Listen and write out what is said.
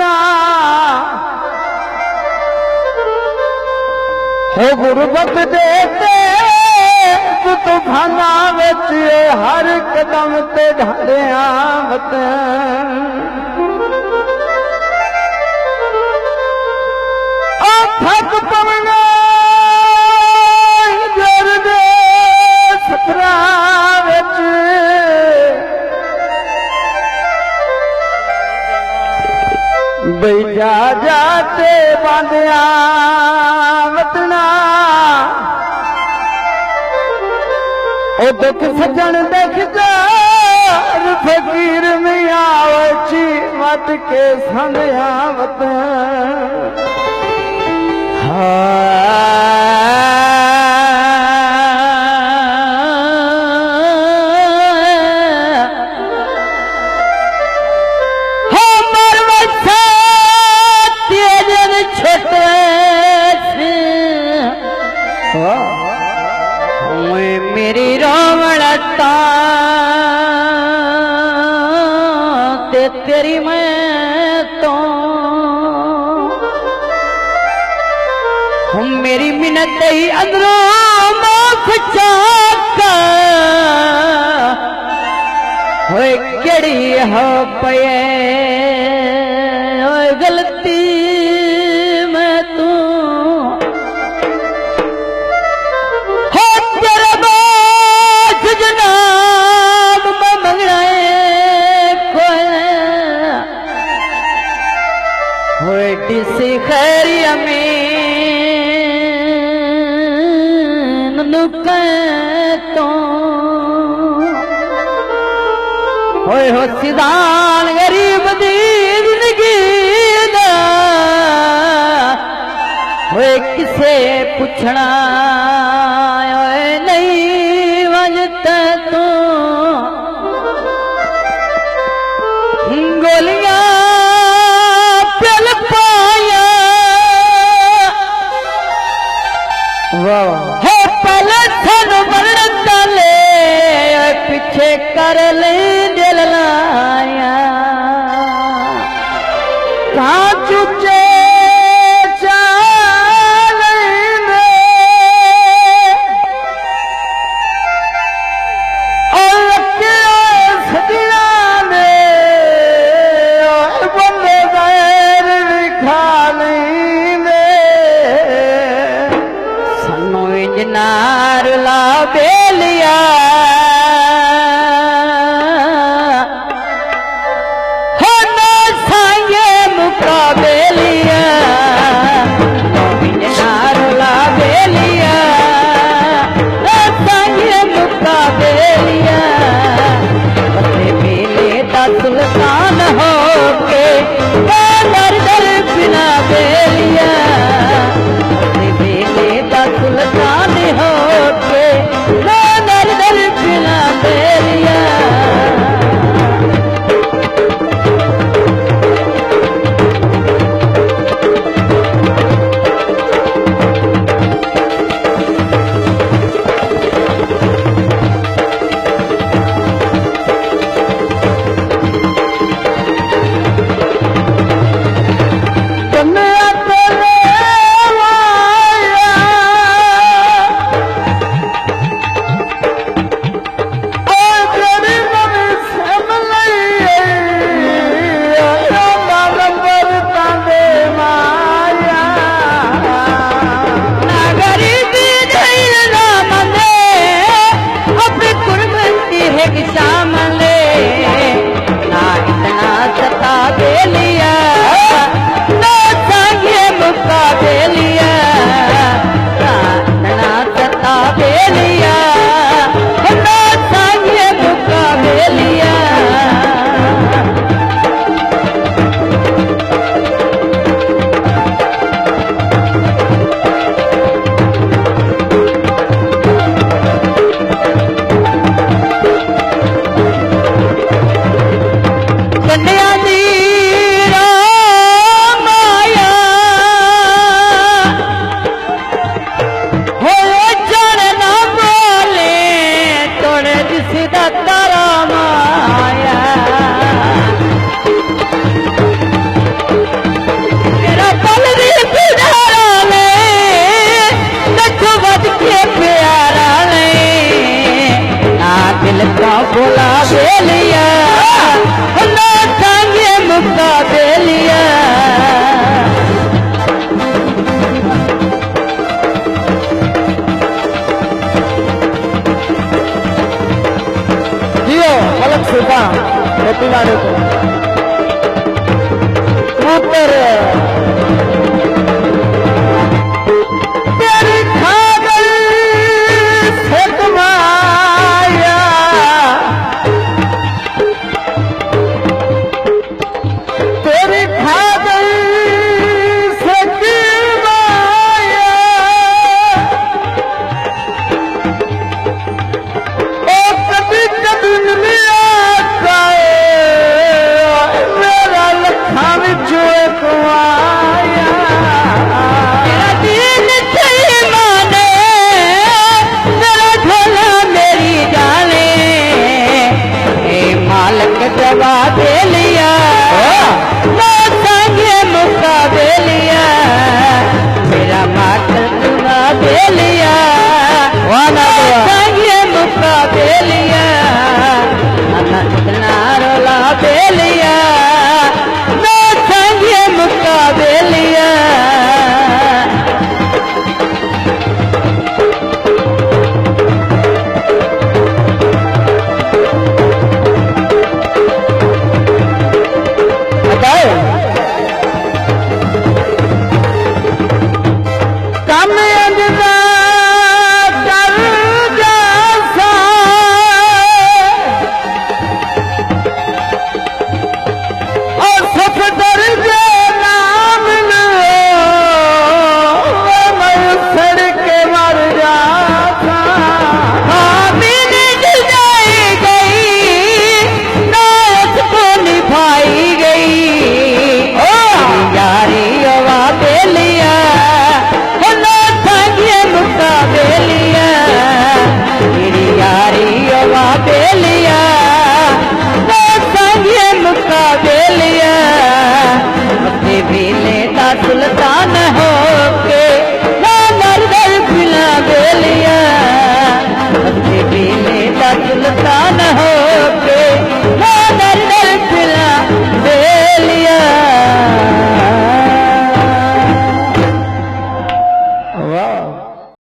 वतना हो गुरबत देते तू तूफाना विच हर कदम ते ढालिया वतन थक पवना जर दे सफरा विच बैजा जाते बांधिया वतना ओ दुख सजन देख जार फकीर मिया ची मत के संधिया वतन मेरी रोवणता ते तेरी मैं तो हम मेरी मिन्नत ही अंदरों मुख चाका होए केड़ी हो पे होए गलती मैं तू हो तेरे बात जनाब में मंगना होए किसी खैरिया में तो होए हो सिदान गरीब दी जिंदगी दा होए किसे पूछना होए नहीं वजता तू गोलियां पिल पाया वाह पीछे कर ले दिल लाया कहाँ चुचे